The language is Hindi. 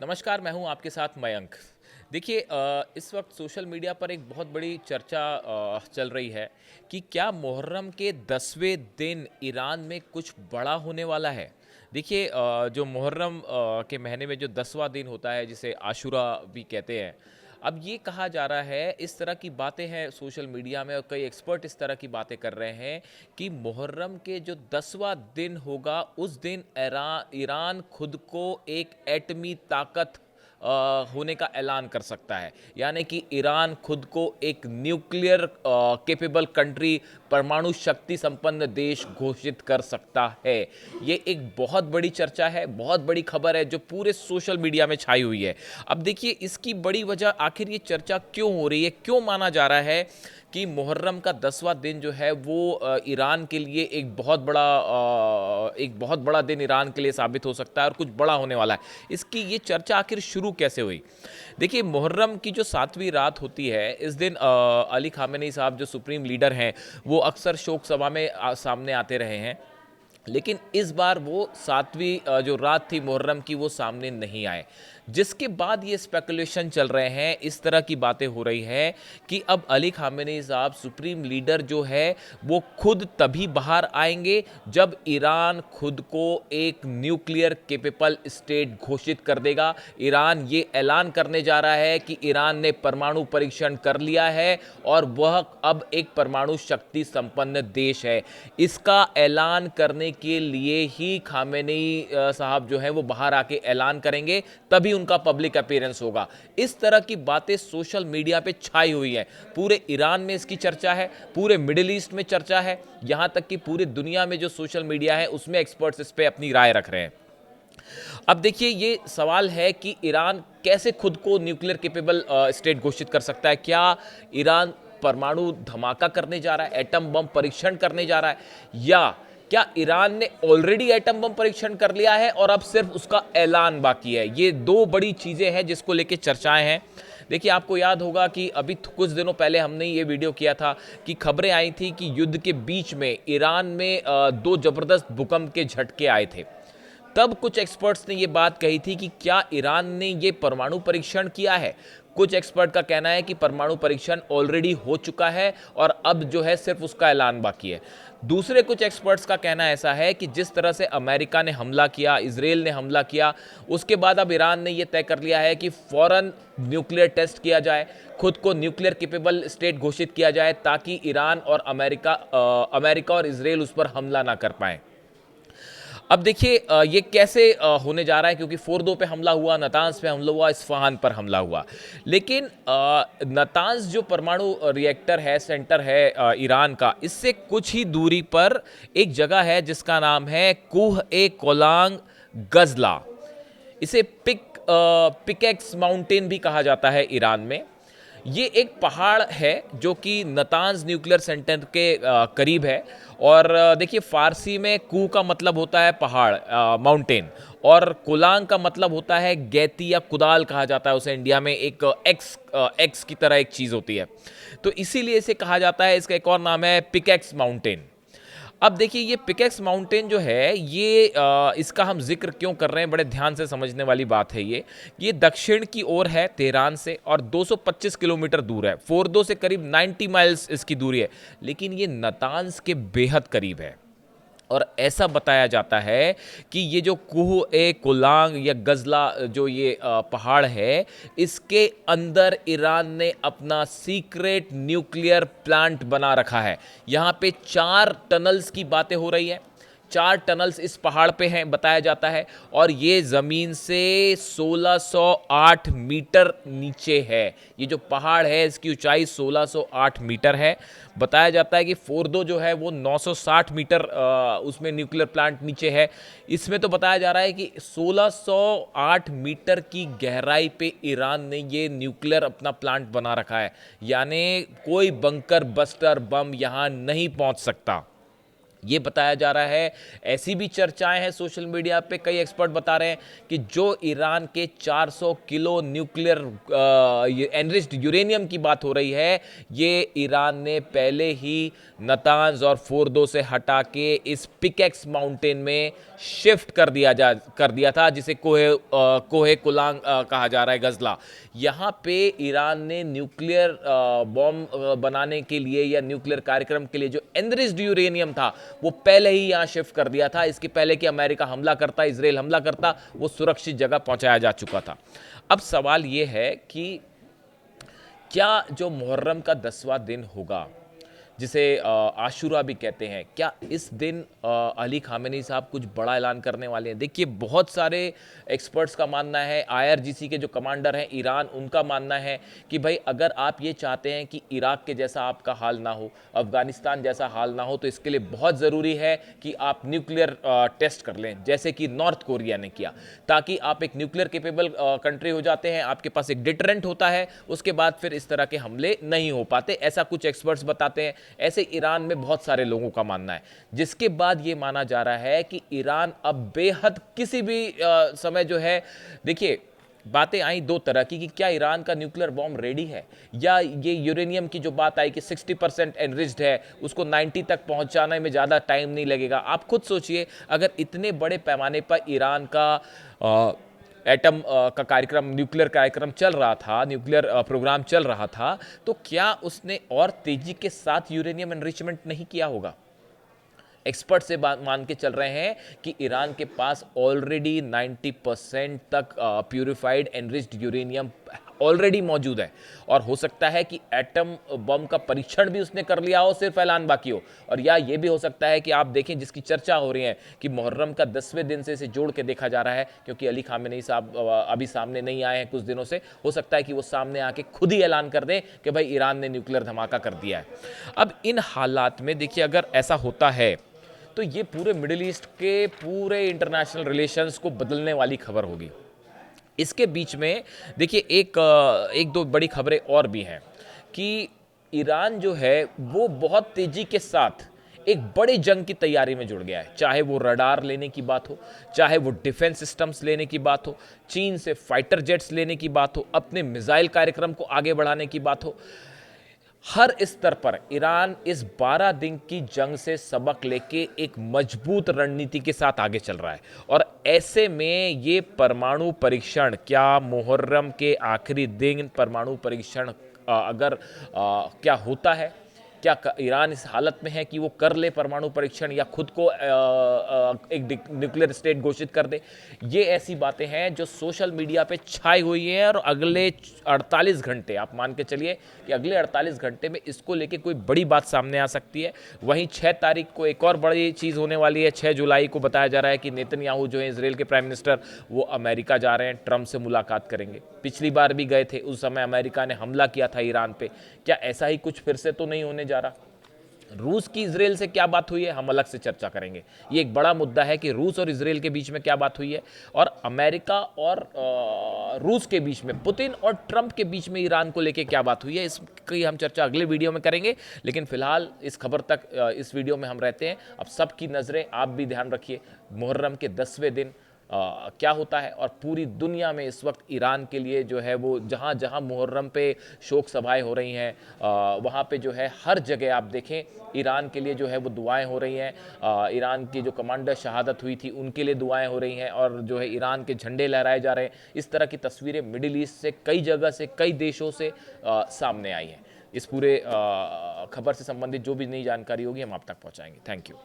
नमस्कार, मैं हूं आपके साथ मयंक। देखिए इस वक्त सोशल मीडिया पर एक बहुत बड़ी चर्चा चल रही है कि क्या मुहर्रम के 10वें दिन ईरान में कुछ बड़ा होने वाला है। देखिए जो मुहर्रम के महीने में जो 10वां दिन होता है जिसे आशूरा भी कहते हैं। अब ये कहा जा रहा है, इस तरह की बातें हैं सोशल मीडिया में और कई एक्सपर्ट इस तरह की बातें कर रहे हैं कि मुहर्रम के जो 10वां दिन होगा उस दिन ईरान खुद को एक एटमी ताकत होने का ऐलान कर सकता है। यानी कि ईरान खुद को एक न्यूक्लियर केपेबल कंट्री, परमाणु शक्ति संपन्न देश घोषित कर सकता है। ये एक बहुत बड़ी चर्चा है, बहुत बड़ी खबर है जो पूरे सोशल मीडिया में छाई हुई है। अब देखिए इसकी बड़ी वजह, आखिर ये चर्चा क्यों हो रही है, क्यों माना जा रहा है कि मुहर्रम का 10वां दिन जो है वो ईरान के लिए एक बहुत बड़ा दिन ईरान के लिए साबित हो सकता है और कुछ बड़ा होने वाला है। इसकी ये चर्चा आखिर शुरू कैसे हुई। देखिए मुहर्रम की जो 7वीं रात होती है, इस दिन अली खामेनी साहब जो सुप्रीम लीडर हैं वो अक्सर शोक सभा में सामने आते रहे हैं। लेकिन इस बार वो 7वीं जो रात थी मुहर्रम की वो सामने नहीं आए, जिसके बाद ये स्पेकुलेशन चल रहे हैं, इस तरह की बातें हो रही है कि अब अली खामेनी साहब सुप्रीम लीडर जो है वो खुद तभी बाहर आएंगे जब ईरान खुद को एक न्यूक्लियर केपेबल स्टेट घोषित कर देगा। ईरान ये ऐलान करने जा रहा है कि ईरान ने परमाणु परीक्षण कर लिया है और वह अब एक परमाणु शक्ति संपन्न देश है। इसका ऐलान करने के लिए ही खामेनी साहब जो है वो बाहर आके ऐलान करेंगे, तभी उनका पब्लिक अपीयरेंस होगा। इस तरह की बातें सोशल मीडिया पे छाई हुई हैं। पूरे ईरान में इसकी चर्चा है, पूरे मिडिल ईस्ट में चर्चा है, यहां तक कि पूरी दुनिया में जो सोशल मीडिया है उसमें एक्सपर्ट्स इस पे अपनी राय रख रहे हैं। अब देखिए ये सवाल है कि ईरान कैसे खुद को न्यूक्लियर केपेबल स्टेट घोषित कर सकता है। क्या ईरान परमाणु धमाका करने जा रहा है, एटम बम परीक्षण करने जा रहा है, या क्या ईरान ने ऑलरेडी एटम बम परीक्षण कर लिया है और अब सिर्फ उसका ऐलान बाकी है। ये दो बड़ी चीजें हैं जिसको लेके चर्चाएं हैं। देखिए आपको याद होगा कि अभी कुछ दिनों पहले हमने ये वीडियो किया था कि खबरें आई थी कि युद्ध के बीच में ईरान में दो जबरदस्त भूकंप के झटके आए थे। तब कुछ एक्सपर्ट्स ने ये बात कही थी कि क्या ईरान ने ये परमाणु परीक्षण किया है। कुछ एक्सपर्ट का कहना है कि परमाणु परीक्षण ऑलरेडी हो चुका है और अब जो है सिर्फ उसका ऐलान बाकी है। दूसरे कुछ एक्सपर्ट्स का कहना ऐसा है कि जिस तरह से अमेरिका ने हमला किया, इजराइल ने हमला किया, उसके बाद अब ईरान ने यह तय कर लिया है कि फौरन न्यूक्लियर टेस्ट किया जाए, खुद को न्यूक्लियर केपेबल स्टेट घोषित किया जाए, ताकि ईरान और अमेरिका और इजराइल उस पर हमला ना कर पाए। अब देखिए ये कैसे होने जा रहा है, क्योंकि फोर्दो पे हमला हुआ, नतांज पे हमला हुआ, इस्फहान पर हमला हुआ। लेकिन नतांज जो परमाणु रिएक्टर है, सेंटर है ईरान का, इससे कुछ ही दूरी पर एक जगह है जिसका नाम है कुह ए कोलांग गजला। इसे पिकेक्स माउंटेन भी कहा जाता है ईरान में। ये एक पहाड़ है जो कि नतांज न्यूक्लियर सेंटर के करीब है। और देखिए फारसी में कू का मतलब होता है पहाड़, माउंटेन, और कुलांग का मतलब होता है गैती या कुदाल कहा जाता है उसे इंडिया में। एक एक्स की तरह एक चीज़ होती है, तो इसीलिए इसे कहा जाता है। इसका एक और नाम है पिकेक्स माउंटेन। अब देखिए ये पिकेक्स माउंटेन जो है ये इसका हम जिक्र क्यों कर रहे हैं, बड़े ध्यान से समझने वाली बात है। ये दक्षिण की ओर है तेहरान से और 225 किलोमीटर दूर है। फोर्दो से करीब 90 माइल्स इसकी दूरी है, लेकिन ये नतांज के बेहद करीब है। और ऐसा बताया जाता है कि ये जो कुह ए कुलांग या गजला जो ये पहाड़ है, इसके अंदर ईरान ने अपना सीक्रेट न्यूक्लियर प्लांट बना रखा है। यहाँ पे 4 टनल्स की बातें हो रही है। 4 टनल्स इस पहाड़ पे हैं बताया जाता है, और ये ज़मीन से 1608 मीटर नीचे है। ये जो पहाड़ है इसकी ऊंचाई 1608 मीटर है। बताया जाता है कि फोर्दो जो है वो 960 मीटर उसमें न्यूक्लियर प्लांट नीचे है। इसमें तो बताया जा रहा है कि 1608 मीटर की गहराई पे ईरान ने ये न्यूक्लियर अपना प्लांट बना रखा है। यानी कोई बंकर बस्टर बम यहाँ नहीं पहुँच सकता। ये बताया जा रहा है, ऐसी भी चर्चाएं हैं सोशल मीडिया पे, कई एक्सपर्ट बता रहे हैं कि जो ईरान के 400 किलो न्यूक्लियर एनरिच्ड यूरेनियम की बात हो रही है, ये ईरान ने पहले ही नतांज और फोर्दो से हटा के इस पिकेक्स माउंटेन में शिफ्ट कर दिया था, जिसे कोहे कुलांग कहा जा रहा है, गजला। यहाँ पे ईरान ने न्यूक्लियर बॉम्ब बनाने के लिए या न्यूक्लियर कार्यक्रम के लिए जो एनरिच्ड यूरेनियम था वो पहले ही यहां शिफ्ट कर दिया था। इसके पहले कि अमेरिका हमला करता, इजराइल हमला करता, वो सुरक्षित जगह पहुंचाया जा चुका था। अब सवाल यह है कि क्या जो मुहर्रम का 10वां दिन होगा, जिसे आशूरा भी कहते हैं, क्या इस दिन अली खामेनी साहब कुछ बड़ा ऐलान करने वाले हैं? देखिए, बहुत सारे एक्सपर्ट्स का मानना है, IRGC के जो कमांडर हैं ईरान, उनका मानना है कि भाई अगर आप ये चाहते हैं कि इराक के जैसा आपका हाल ना हो, अफगानिस्तान जैसा हाल ना हो, तो इसके लिए बहुत ज़रूरी है कि आप न्यूक्लियर टेस्ट कर लें, जैसे कि नॉर्थ कोरिया ने किया, ताकि आप एक न्यूक्लियर केपेबल कंट्री हो जाते हैं, आपके पास एक डिटरेंट होता है, उसके बाद फिर इस तरह के हमले नहीं हो पाते, ऐसा कुछ एक्सपर्ट्स बताते हैं। ऐसे ईरान में बहुत सारे लोगों का मानना है, जिसके बाद ये माना जा रहा है कि ईरान अब बेहद किसी भी समय जो है, देखिए बातें आई दो तरह की कि क्या ईरान का न्यूक्लियर बॉम्ब रेडी है, या ये यूरेनियम की जो बात आई कि 60% एनरिच्ड है, उसको 90 तक पहुंचाने में ज़्यादा टाइम नहीं लगेगा। आप खुद सोचिए, अगर इतने बड़े पैमाने पर ईरान का एटम का कार्यक्रम, न्यूक्लियर कार्यक्रम चल रहा था, न्यूक्लियर प्रोग्राम चल रहा था, तो क्या उसने और तेजी के साथ यूरेनियम एनरिचमेंट नहीं किया होगा? एक्सपर्ट से बात मान के चल रहे हैं कि ईरान के पास ऑलरेडी 90% तक प्यूरिफाइड एनरिच्ड यूरेनियम ऑलरेडी मौजूद है, और हो सकता है कि एटम बम का परीक्षण भी उसने कर लिया हो, सिर्फ ऐलान बाकी हो। और या ये भी हो सकता है कि आप देखें, जिसकी चर्चा हो रही है कि मुहर्रम का 10वें दिन से इसे जोड़ के देखा जा रहा है, क्योंकि अली खामेनी साहब अभी सामने नहीं आए हैं कुछ दिनों से, हो सकता है कि वो सामने आके खुद ही ऐलान कर दें कि भाई ईरान ने न्यूक्लियर धमाका कर दिया है। अब इन हालात में देखिए, अगर ऐसा होता है तो ये पूरे मिडिल ईस्ट के पूरे इंटरनेशनल रिलेशंस को बदलने वाली खबर होगी। इसके बीच में देखिए एक दो बड़ी खबरें और भी हैं कि ईरान जो है वो बहुत तेजी के साथ एक बड़ी जंग की तैयारी में जुड़ गया है, चाहे वो रडार लेने की बात हो, चाहे वो डिफेंस सिस्टम्स लेने की बात हो, चीन से फाइटर जेट्स लेने की बात हो, अपने मिसाइल कार्यक्रम को आगे बढ़ाने की बात हो। हर स्तर पर ईरान इस 12 दिन की जंग से सबक लेके एक मजबूत रणनीति के साथ आगे चल रहा है। और ऐसे में ये परमाणु परीक्षण, क्या मुहर्रम के आखिरी दिन परमाणु परीक्षण अगर क्या होता है, क्या ईरान इस हालत में है कि वो कर ले परमाणु परीक्षण, या खुद को एक न्यूक्लियर स्टेट घोषित कर दे? ये ऐसी बातें हैं जो सोशल मीडिया पे छाई हुई हैं, और अगले 48 घंटे आप मान के चलिए कि अगले 48 घंटे में इसको लेके कोई बड़ी बात सामने आ सकती है। वहीं 6 तारीख को एक और बड़ी चीज़ होने वाली है। 6 जुलाई को बताया जा रहा है कि नेतन्याहू जो है, इजराइल के प्राइम मिनिस्टर, वो अमेरिका जा रहे हैं, ट्रंप से मुलाकात करेंगे। पिछली बार भी गए थे, उस समय अमेरिका ने हमला किया था ईरान पे। क्या ऐसा ही कुछ फिर से तो नहीं होने जा रहा? रूस की इजराइल से क्या बात हुई है, हम अलग से चर्चा करेंगे। ये एक बड़ा मुद्दा है कि रूस और इजराइल के बीच में क्या बात हुई है, और अमेरिका और रूस के बीच में, पुतिन और ट्रंप के बीच में ईरान को लेके क्या बात हुई है, इसकी हम चर्चा अगले वीडियो में करेंगे। लेकिन फिलहाल इस खबर तक इस वीडियो में हम रहते हैं। अब सबकी नज़रें, आप भी ध्यान रखिए, मुहर्रम के 10वें दिन क्या होता है। और पूरी दुनिया में इस वक्त ईरान के लिए जो है वो जहाँ जहाँ मुहर्रम पे शोक सभाएं हो रही हैं, वहाँ पे जो है हर जगह आप देखें ईरान के लिए जो है वो दुआएं हो रही हैं। ईरान की जो कमांडर शहादत हुई थी उनके लिए दुआएं हो रही हैं, और जो है ईरान के झंडे लहराए जा रहे हैं। इस तरह की तस्वीरें मिडिल ईस्ट से, कई जगह से, कई देशों से सामने आई हैं। इस पूरे खबर से संबंधित जो भी नई जानकारी होगी हम आप तक पहुँचाएंगे। Thank you.